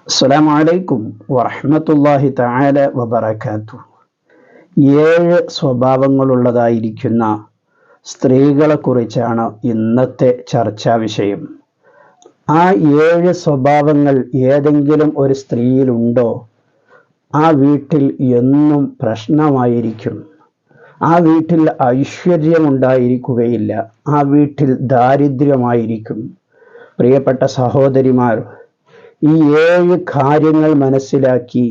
അസ്സലാമു അലൈക്കും വറഹ്മത്തുള്ളാഹി തആല വബറകാതുഹു. 7 സ്വഭാവങ്ങളുള്ളതായിരിക്കുന്ന സ്ത്രീകളെ കുറിച്ചാണ് ഇന്നത്തെ ചർച്ചാ വിഷയം. ആ 7 സ്വഭാവങ്ങൾ ഏതെങ്കിലും ഒരു സ്ത്രീയിലുണ്ടോ, ആ വീട്ടിൽ എന്നും പ്രശ്നമായിരിക്കും. ആ വീട്ടിൽ ഐശ്വര്യമുണ്ടായിരിക്കുകയില്ല, ആ വീട്ടിൽ ദാരിദ്ര്യമായിരിക്കും. പ്രിയപ്പെട്ട സഹോദരിമാർ, ഈ 7 കാര്യങ്ങൾ മനസ്സിലാക്കി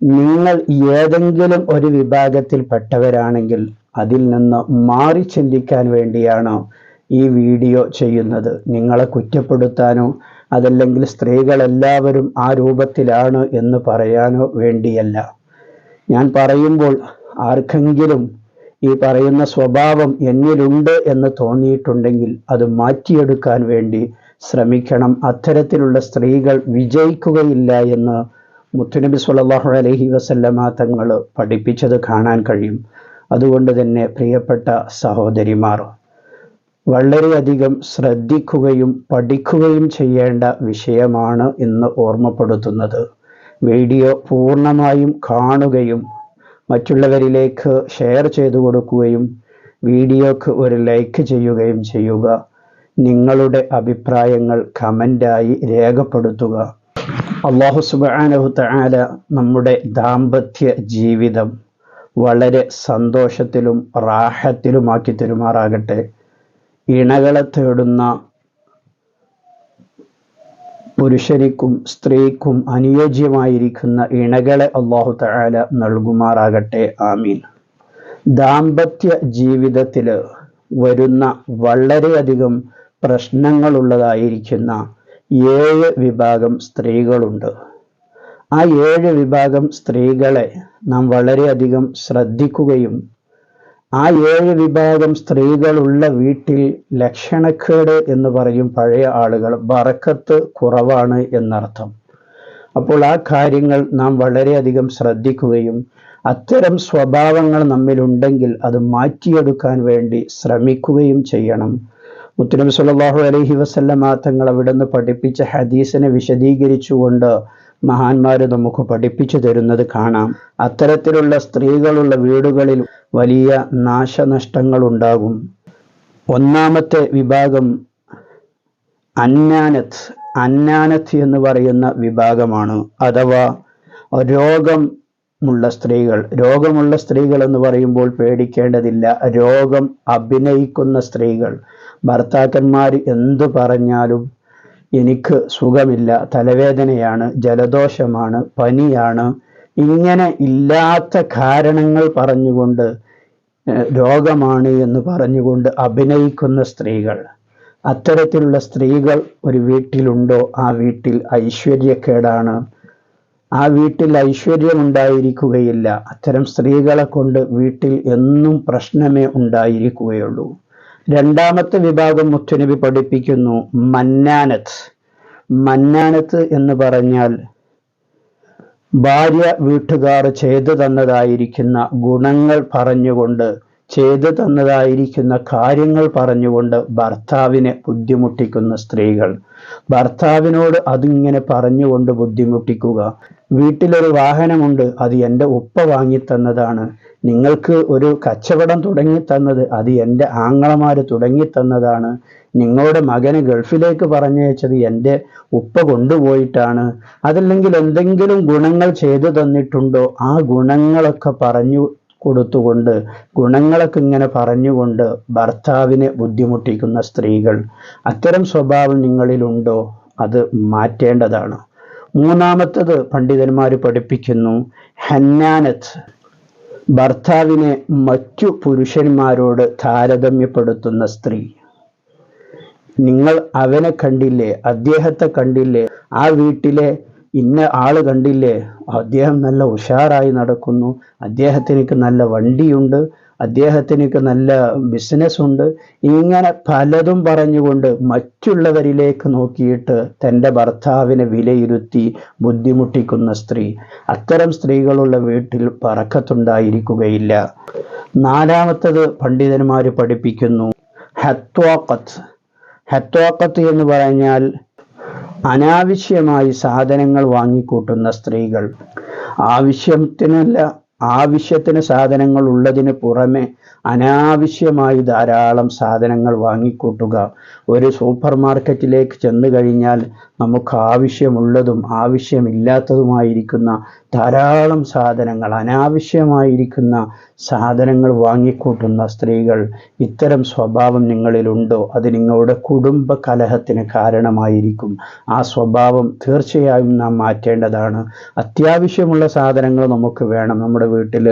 നിങ്ങൾ ഏതെങ്കിലും ഒരു വിഭാഗത്തിൽപ്പെട്ടവരാണെങ്കിൽ അതിൽ നിന്ന് മാറി ചിന്തിക്കാൻ വേണ്ടിയാണ് ഈ വീഡിയോ ചെയ്യുന്നത്. നിങ്ങളെ കുറ്റപ്പെടുത്താനോ അതല്ലെങ്കിൽ സ്ത്രീകളെല്ലാവരും ആ രൂപത്തിലാണ് എന്ന് പറയാനോ വേണ്ടിയല്ല. ഞാൻ പറയുമ്പോൾ ആർക്കെങ്കിലും ഈ പറയുന്ന സ്വഭാവം എന്നിലുണ്ട് എന്ന് തോന്നിയിട്ടുണ്ടെങ്കിൽ അത് മാറ്റിയെടുക്കാൻ വേണ്ടി ശ്രമിക്കണം. അത്തരത്തിലുള്ള സ്ത്രീകൾ വിജയിക്കുകയില്ല എന്ന് മുത്തുനബി സ്വല്ലല്ലാഹു അലൈഹി വസല്ലമ തങ്ങൾ പഠിപ്പിച്ചത് കാണാൻ കഴിയും. അതുകൊണ്ട് തന്നെ പ്രിയപ്പെട്ട സഹോദരിമാർ, വളരെയധികം ശ്രദ്ധിക്കുകയും പഠിക്കുകയും ചെയ്യേണ്ട വിഷയമാണ് ഇന്ന് ഓർമ്മപ്പെടുത്തുന്നത്. വീഡിയോ പൂർണ്ണമായും കാണുകയും മറ്റുള്ളവരിലേക്ക് ഷെയർ ചെയ്തു കൊടുക്കുകയും വീഡിയോക്ക് ഒരു ലൈക്ക് ചെയ്യുകയും ചെയ്യുക. നിങ്ങളുടെ അഭിപ്രായങ്ങൾ കമൻ്റായി രേഖപ്പെടുത്തുക. അല്ലാഹു സുബ്ഹാനഹു തആല നമ്മുടെ ദാമ്പത്യ ജീവിതം വളരെ സന്തോഷത്തിലും റാഹത്തിലുമാക്കി തരുമാറാകട്ടെ. ഇണകളെ തേടുന്ന പുരുഷനിക്കും സ്ത്രീക്കും അനുയോജ്യമായിരിക്കുന്ന ഇണകളെ അല്ലാഹു തആല നൽകുമാറാകട്ടെ. ആമീൻ. ദാമ്പത്യ ജീവിതത്തിൽ വരുന്ന വളരെയധികം പ്രശ്നങ്ങളുള്ളതായിരിക്കുന്ന 7 വിഭാഗം സ്ത്രീകളുണ്ട്. ആ 7 വിഭാഗം സ്ത്രീകളെ നാം വളരെയധികം ശ്രദ്ധിക്കുകയും ആ 7 വിഭാഗം സ്ത്രീകളുള്ള വീട്ടിൽ ലക്ഷണക്കേട് എന്ന് പറയും പഴയ ആളുകൾ, ബറക്കത്ത് കുറവാണ് എന്നർത്ഥം. അപ്പോൾ ആ കാര്യങ്ങൾ നാം വളരെയധികം ശ്രദ്ധിക്കുകയും അത്തരം സ്വഭാവങ്ങൾ നമ്മിലുണ്ടെങ്കിൽ അത് മാറ്റിയെടുക്കാൻ വേണ്ടി ശ്രമിക്കുകയും ചെയ്യണം. മുത്തുനബി സ്വല്ലല്ലാഹു അലൈഹി വസല്ലമ തങ്ങൾ അവിടുന്ന് പഠിപ്പിച്ച ഹദീസിനെ വിശദീകരിച്ചുകൊണ്ട് മഹാന്മാർ നമുക്ക് പഠിപ്പിച്ചു തരുന്നത് കാണാം. അത്തരത്തിലുള്ള സ്ത്രീകളുള്ള വീടുകളിൽ വലിയ നാശനഷ്ടങ്ങൾ ഉണ്ടാകും. ഒന്നാമത്തെ വിഭാഗം അന്നാനത്ത് എന്ന് പറയുന്ന വിഭാഗമാണ്. അഥവാ രോഗമുള്ള സ്ത്രീകൾ എന്ന് പറയുമ്പോൾ പേടിക്കേണ്ടതില്ല. രോഗം അഭിനയിക്കുന്ന സ്ത്രീകൾ. ഭർത്താക്കന്മാർ എന്തു പറഞ്ഞാലും എനിക്ക് സുഖമില്ല, തലവേദനയാണ്, ജലദോഷമാണ്, പനിയാണ്, ഇങ്ങനെ ഇല്ലാത്ത കാരണങ്ങൾ പറഞ്ഞുകൊണ്ട് രോഗമാണ് എന്ന് പറഞ്ഞുകൊണ്ട് അഭിനയിക്കുന്ന സ്ത്രീകൾ. അത്തരത്തിലുള്ള സ്ത്രീകൾ ഒരു വീട്ടിലുണ്ടോ, ആ വീട്ടിൽ ഐശ്വര്യക്കേടാണ്, ആ വീട്ടിൽ ഐശ്വര്യമുണ്ടായിരിക്കുകയില്ല. അത്തരം സ്ത്രീകളെ കൊണ്ട് വീട്ടിൽ എന്നും പ്രശ്നമേ ഉണ്ടായിരിക്കുകയുള്ളൂ. രണ്ടാമത്തെ വിഭാഗം മുത്തുനബി പഠിപ്പിക്കുന്നു മന്നാനത്ത് എന്ന് പറഞ്ഞാൽ ഭാര്യ വീട്ടുകാർ ചെയ്തു തന്നതായിരിക്കുന്ന ഗുണങ്ങൾ പറഞ്ഞുകൊണ്ട്, ചെയ്തു തന്നതായിരിക്കുന്ന കാര്യങ്ങൾ പറഞ്ഞുകൊണ്ട് ഭർത്താവിനെ ബുദ്ധിമുട്ടിക്കുന്ന സ്ത്രീകൾ. ഭർത്താവിനോട് അതിങ്ങനെ പറഞ്ഞുകൊണ്ട് ബുദ്ധിമുട്ടിക്കുക. വീട്ടിലൊരു വാഹനമുണ്ട്, അത് എൻ്റെ ഉപ്പ വാങ്ങി തന്നതാണ്. നിങ്ങൾക്ക് ഒരു കച്ചവടം തുടങ്ങി തന്നത് അത് എൻ്റെ ആങ്ങളമാർ തുടങ്ങി തന്നതാണ്. നിങ്ങളുടെ മകനെ ഗൾഫിലേക്ക് പറഞ്ഞയച്ചത് എൻ്റെ ഉപ്പ കൊണ്ടുപോയിട്ടാണ്. അതല്ലെങ്കിൽ എന്തെങ്കിലും ഗുണങ്ങൾ ചെയ്തു തന്നിട്ടുണ്ടോ, ആ ഗുണങ്ങളൊക്കെ പറഞ്ഞു കൊടുത്തുകൊണ്ട്, ഗുണങ്ങളൊക്കെ ഇങ്ങനെ പറഞ്ഞുകൊണ്ട് ഭർത്താവിനെ ബുദ്ധിമുട്ടിക്കുന്ന സ്ത്രീകൾ. അത്തരം സ്വഭാവം നിങ്ങളിലുണ്ടോ, അത് മാറ്റേണ്ടതാണ്. മൂന്നാമത്തത് പണ്ഡിതന്മാർ പഠിപ്പിക്കുന്നു ഹന്നാനത്ത്. ഭർത്താവിനെ മറ്റു പുരുഷന്മാരോട് താരതമ്യപ്പെടുത്തുന്ന സ്ത്രീ. നിങ്ങൾ അവനെ കണ്ടില്ലേ, അദ്ദേഹത്തെ കണ്ടില്ലേ, ആ വീട്ടിലെ ഇന്ന ആള് കണ്ടില്ലേ, അദ്ദേഹം നല്ല ഉഷാറായി നടക്കുന്നു, അദ്ദേഹത്തിനൊക്കെ നല്ല വണ്ടിയുണ്ട്, അദ്ദേഹത്തിനൊക്കെ നല്ല ബിസിനസ് ഉണ്ട്, ഇങ്ങനെ പലതും പറഞ്ഞുകൊണ്ട് മറ്റുള്ളവരിലേക്ക് നോക്കിയിട്ട് തൻ്റെ ഭർത്താവിനെ വിലയിരുത്തി ബുദ്ധിമുട്ടിക്കുന്ന സ്ത്രീ. അത്തരം സ്ത്രീകളുള്ള വീട്ടിൽ ബറക്കത്തുണ്ടായിരിക്കുകയില്ല. നാലാമത്തത് പണ്ഡിതന്മാർ പഠിപ്പിക്കുന്നു ഹത്വാഖത്ത് എന്ന് പറഞ്ഞാൽ അനാവശ്യമായി സാധനങ്ങൾ വാങ്ങിക്കൂട്ടുന്ന സ്ത്രീകൾ. ആവശ്യത്തിന് സാധനങ്ങൾ ഉള്ളതിന് പുറമെ അനാവശ്യമായി ധാരാളം സാധനങ്ങൾ വാങ്ങിക്കൂട്ടുക. ഒരു സൂപ്പർ മാർക്കറ്റിലേക്ക് ചെന്നു കഴിഞ്ഞാൽ നമുക്ക് ആവശ്യമുള്ളതും ആവശ്യമില്ലാത്തതുമായിരിക്കുന്ന ധാരാളം സാധനങ്ങൾ, അനാവശ്യമായിരിക്കുന്ന സാധനങ്ങൾ വാങ്ങിക്കൂട്ടുന്ന സ്ത്രീകൾ, ഇത്തരം സ്വഭാവം നിങ്ങളിലുണ്ടോ? അത് നിങ്ങളുടെ കുടുംബ കലഹത്തിന് കാരണമായിരിക്കും. ആ സ്വഭാവം തീർച്ചയായും നാം മാറ്റേണ്ടതാണ്. അത്യാവശ്യമുള്ള സാധനങ്ങൾ നമുക്ക് വേണം. നമ്മുടെ വീട്ടിൽ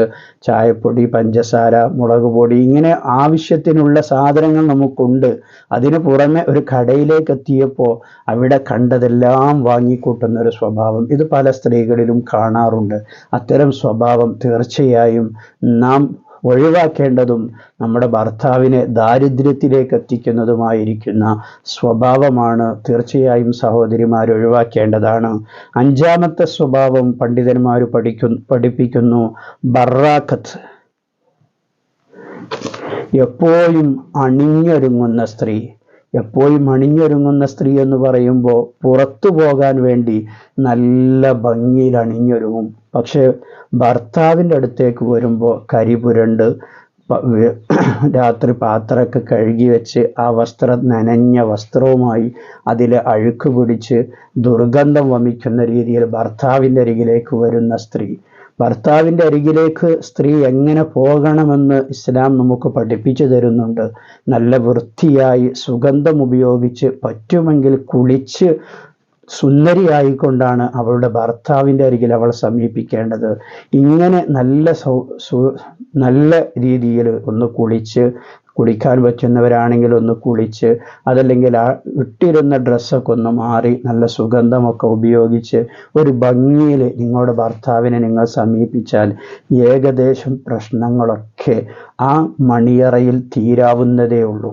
ചായപ്പൊടി, പഞ്ചസാര, മുളക് പൊടി, ഇങ്ങനെ ആവശ്യത്തിനുള്ള സാധനങ്ങൾ നമുക്കുണ്ട്. അതിനു പുറമെ ഒരു കടയിലേക്ക് എത്തിയപ്പോൾ അവിടെ കണ്ടതെല്ലാം വാങ്ങിക്കൂട്ടുന്ന ഒരു സ്വഭാവം, ഇത് പല സ്ത്രീകളിലും കാണാറുണ്ട്. അത്തരം സ്വഭാവം തീർച്ചയായും നാം ഒഴിവാക്കേണ്ടതും നമ്മുടെ ഭർത്താവിനെ ദാരിദ്ര്യത്തിലേക്ക് എത്തിക്കുന്നതുമായിരിക്കുന്ന സ്വഭാവമാണ്. തീർച്ചയായും സഹോദരിമാർ ഒഴിവാക്കേണ്ടതാണ്. അഞ്ചാമത്തെ സ്വഭാവം പണ്ഡിതന്മാർ പഠിപ്പിക്കുന്നു ബറാഖത്ത്. എപ്പോഴും അണിഞ്ഞൊരുങ്ങുന്ന സ്ത്രീ. എപ്പോഴും അണിഞ്ഞൊരുങ്ങുന്ന സ്ത്രീ എന്ന് പറയുമ്പോൾ പുറത്തു പോകാൻ വേണ്ടി നല്ല ഭംഗിയിൽ അണിഞ്ഞൊരുങ്ങും. പക്ഷെ ഭർത്താവിൻ്റെ അടുത്തേക്ക് വരുമ്പോൾ കരിപുരണ്ട്, രാത്രി പാത്രമൊക്കെ കഴുകി വെച്ച് ആ നനഞ്ഞ വസ്ത്രവുമായി അതിൽ അഴുക്ക് പിടിച്ച് ദുർഗന്ധം വമിക്കുന്ന രീതിയിൽ ഭർത്താവിൻ്റെ അരികിലേക്ക് വരുന്ന സ്ത്രീ. ഭർത്താവിൻ്റെ അരികിലേക്ക് സ്ത്രീ എങ്ങനെ പോകണമെന്ന് ഇസ്ലാം നമുക്ക് പഠിപ്പിച്ചു തരുന്നുണ്ട്. നല്ല വൃത്തിയായി സുഗന്ധം ഉപയോഗിച്ച്, പറ്റുമെങ്കിൽ കുളിച്ച് സുന്ദരിയായിക്കൊണ്ടാണ് അവളുടെ ഭർത്താവിൻ്റെ അരികിൽ അവൾ സമീപിക്കേണ്ടത്. ഇങ്ങനെ നല്ല രീതിയിൽ ഒന്ന് കുളിക്കാൻ പറ്റുന്നവരാണെങ്കിൽ ഒന്ന് കുളിച്ച്, അതല്ലെങ്കിൽ ആ ഇട്ടിരുന്ന ഡ്രസ്സൊക്കെ ഒന്ന് മാറി നല്ല സുഗന്ധമൊക്കെ ഉപയോഗിച്ച് ഒരു ഭംഗിയിൽ നിങ്ങളുടെ ഭർത്താവിനെ നിങ്ങൾ സമീപിച്ചാൽ ഏകദേശം പ്രശ്നങ്ങളൊക്കെ ആ മണിയറയിൽ തീരാവുന്നതേ ഉള്ളൂ.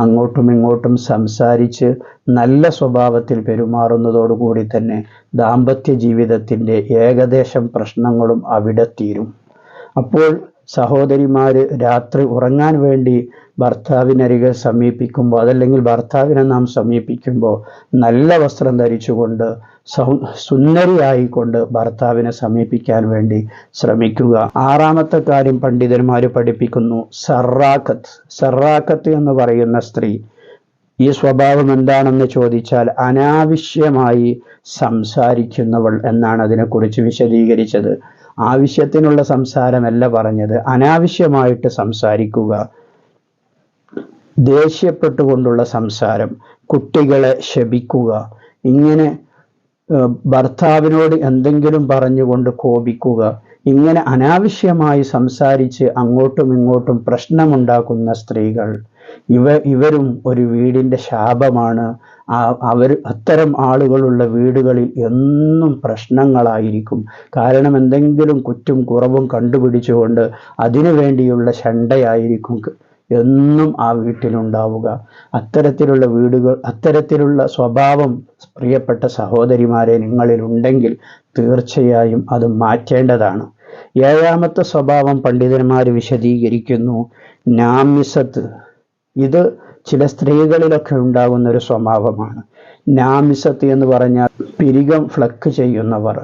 അങ്ങോട്ടും ഇങ്ങോട്ടും സംസാരിച്ച് നല്ല സ്വഭാവത്തിൽ പെരുമാറുന്നതോടുകൂടി തന്നെ ദാമ്പത്യ ജീവിതത്തിൻ്റെ ഏകദേശം പ്രശ്നങ്ങളും അവിടെ തീരും. അപ്പോൾ സഹോദരിമാർ രാത്രി ഉറങ്ങാൻ വേണ്ടി ഭർത്താവിനരികെ സമീപിക്കുമ്പോൾ, അതല്ലെങ്കിൽ ഭർത്താവിനെ നാം സമീപിക്കുമ്പോൾ നല്ല വസ്ത്രം ധരിച്ചുകൊണ്ട് സുന്ദരിയായിക്കൊണ്ട് ഭർത്താവിനെ സമീപിക്കാൻ വേണ്ടി ശ്രമിക്കുക. ആറാമത്തെ കാര്യം പണ്ഡിതന്മാർ പഠിപ്പിക്കുന്നു സറാഖത്ത് എന്ന് പറയുന്ന സ്ത്രീ. ഈ സ്വഭാവം എന്താണെന്ന് ചോദിച്ചാൽ അനാവശ്യമായി സംസാരിക്കുന്നവൾ എന്നാണ് അതിനെക്കുറിച്ച് വിശദീകരിച്ചത്. ആവശ്യത്തിനുള്ള സംസാരമല്ല പറഞ്ഞത്, അനാവശ്യമായിട്ട് സംസാരിക്കുക, ദേഷ്യപ്പെട്ടുകൊണ്ടുള്ള സംസാരം, കുട്ടികളെ ശപിക്കുക, ഇങ്ങനെ ഭർത്താവിനോട് എന്തെങ്കിലും പറഞ്ഞുകൊണ്ട് കോപിക്കുക, ഇങ്ങനെ അനാവശ്യമായി സംസാരിച്ച് അങ്ങോട്ടും ഇങ്ങോട്ടും പ്രശ്നമുണ്ടാക്കുന്ന സ്ത്രീകൾ, ഇവരും ഒരു വീടിൻ്റെ ശാപമാണ്. അത്തരം ആളുകളുള്ള വീടുകളിൽ എന്നും പ്രശ്നങ്ങളായിരിക്കും. കാരണം എന്തെങ്കിലും കുറ്റും കുറവും കണ്ടുപിടിച്ചുകൊണ്ട് അതിനു വേണ്ടിയുള്ള ശണ്ടയായിരിക്കും എന്നും ആ വീട്ടിലുണ്ടാവുക. അത്തരത്തിലുള്ള സ്വഭാവം പ്രിയപ്പെട്ട സഹോദരിമാരെ നിങ്ങളിലുണ്ടെങ്കിൽ തീർച്ചയായും അത് മാറ്റേണ്ടതാണ്. ഏഴാമത്തെ സ്വഭാവം പണ്ഡിതന്മാർ വിശദീകരിക്കുന്നു നാമിസത്ത്. ഇത് ചില സ്ത്രീകളിലൊക്കെ ഉണ്ടാകുന്ന ഒരു സ്വഭാവമാണ്. നാമിസത്ത് എന്ന് പറഞ്ഞാൽ പിരികം ഫ്ലക്ക് ചെയ്യുന്നവർ.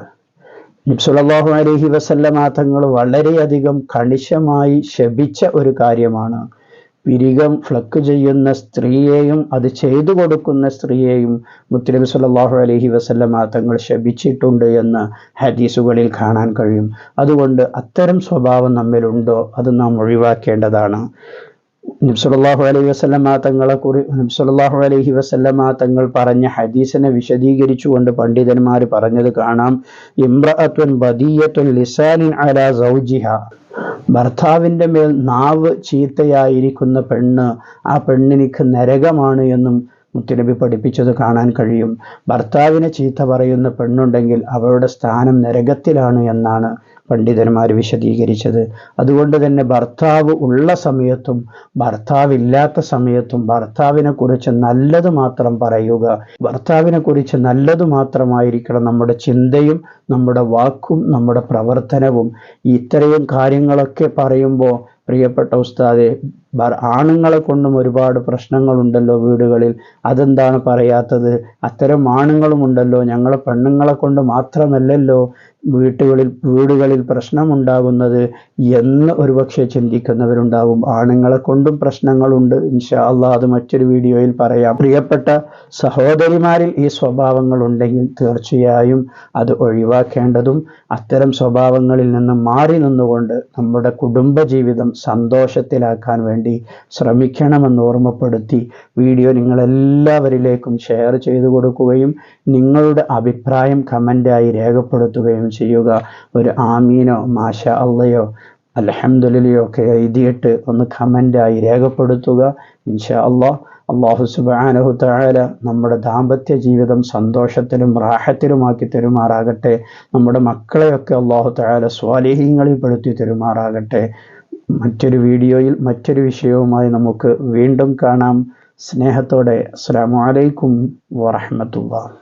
നബി സല്ലല്ലാഹു അലൈഹി വസല്ലമ തങ്ങൾ വളരെയധികം കണിശമായി ശപിച്ച ഒരു കാര്യമാണ്. പിരികം ഫ്ലക്ക് ചെയ്യുന്ന സ്ത്രീയെയും അത് ചെയ്തു കൊടുക്കുന്ന സ്ത്രീയെയും മുത്തുനബി സല്ലല്ലാഹു അലൈഹി വസല്ലമ തങ്ങൾ ശപിച്ചിട്ടുണ്ട് എന്ന് ഹദീസുകളിൽ കാണാൻ കഴിയും. അതുകൊണ്ട് അത്തരം സ്വഭാവം നമ്മിലുണ്ടോ അത് നാം ഒഴിവാക്കേണ്ടതാണ്. നബി സല്ലല്ലാഹു അലൈഹി വസല്ലമ തങ്ങൾ പറഞ്ഞ ഹദീസിനെ വിശദീകരിച്ചുകൊണ്ട് പണ്ഡിതന്മാർ പറഞ്ഞത് കാണാം. ഇംറഅത്തുൻ ബദിയത്തുൻ ലിസാനിൻ അലാ സൗജിഹാ. ഭർത്താവിൻ്റെ മേൽ നാവ് ചീത്തയായിരിക്കുന്ന പെണ്ണ്, ആ പെണ്ണിനിക്ക് നരകമാണ് എന്നും മുത്തുനബി പഠിപ്പിച്ചത് കാണാൻ കഴിയും. ഭർത്താവിനെ ചീത്ത പറയുന്ന പെണ്ണുണ്ടെങ്കിൽ അവരുടെ സ്ഥാനം നരകത്തിലാണ് എന്നാണ് പണ്ഡിതന്മാർ വിശദീകരിച്ചത്. അതുകൊണ്ട് തന്നെ ഭർത്താവ് ഉള്ള സമയത്തും ഭർത്താവില്ലാത്ത സമയത്തും ഭർത്താവിനെ കുറിച്ച് നല്ലത് മാത്രം പറയുക. ഭർത്താവിനെ കുറിച്ച് നല്ലത് മാത്രമായിരിക്കണം നമ്മുടെ ചിന്തയും നമ്മുടെ വാക്കും നമ്മുടെ പ്രവർത്തനവും. ഇത്രയും കാര്യങ്ങളൊക്കെ പറയുമ്പോൾ പ്രിയപ്പെട്ട ഉസ്താദെ, ആണുങ്ങളെ കൊണ്ടും ഒരുപാട് പ്രശ്നങ്ങളുണ്ടല്ലോ വീടുകളിൽ, അതെന്താണ് പറയാത്തത്? അത്തരം ആണുങ്ങളുമുണ്ടല്ലോ, ഞങ്ങളെ പെണ്ണുങ്ങളെ കൊണ്ട് മാത്രമല്ലല്ലോ വീടുകളിൽ പ്രശ്നമുണ്ടാകുന്നത് എന്ന് ഒരുപക്ഷെ ചിന്തിക്കുന്നവരുണ്ടാകും. ആണുങ്ങളെ കൊണ്ടും പ്രശ്നങ്ങളുണ്ട്. ഇൻഷാ അള്ളാഹ് അത് മറ്റൊരു വീഡിയോയിൽ പറയാം. പ്രിയപ്പെട്ട സഹോദരിമാരിൽ ഈ സ്വഭാവങ്ങൾ ഉണ്ടെങ്കിൽ തീർച്ചയായും അത് ഒഴിവാക്കേണ്ടതും അത്തരം സ്വഭാവങ്ങളിൽ നിന്ന് മാറി നിന്നുകൊണ്ട് നമ്മുടെ കുടുംബജീവിതം സന്തോഷത്തിലാക്കാൻ വേണ്ടി ശ്രമിക്കണമെന്ന് ഓർമ്മപ്പെടുത്തി വീഡിയോ നിങ്ങളെല്ലാവരിലേക്കും ഷെയർ ചെയ്തു കൊടുക്കുകയും നിങ്ങളുടെ അഭിപ്രായം കമൻ്റായി രേഖപ്പെടുത്തുകയും ചെയ്യുക. ഒരു ആമീനോ മാഷാ അള്ളയോ അൽഹംദുലില്ലയോ ഒക്കെ എഴുതിയിട്ട് ഒന്ന് കമൻ്റായി രേഖപ്പെടുത്തുക. ഇൻഷാ അള്ളാഹ് അല്ലാഹു സുബ്ഹാനഹു തആല നമ്മുടെ ദാമ്പത്യ ജീവിതം സന്തോഷത്തിലും റാഹത്തിലുമാക്കി തരുമാറാകട്ടെ. നമ്മുടെ മക്കളെയൊക്കെ അല്ലാഹു തആല സ്വാലിഹീങ്ങളിൽ പെടുത്തി തരുമാറാകട്ടെ. മറ്റൊരു വീഡിയോയിൽ മറ്റൊരു വിഷയവുമായി നമുക്ക് വീണ്ടും കാണാം. സ്നേഹത്തോടെ അസ്സലാമു അലൈക്കും വറഹ്മത്തുള്ളാഹി.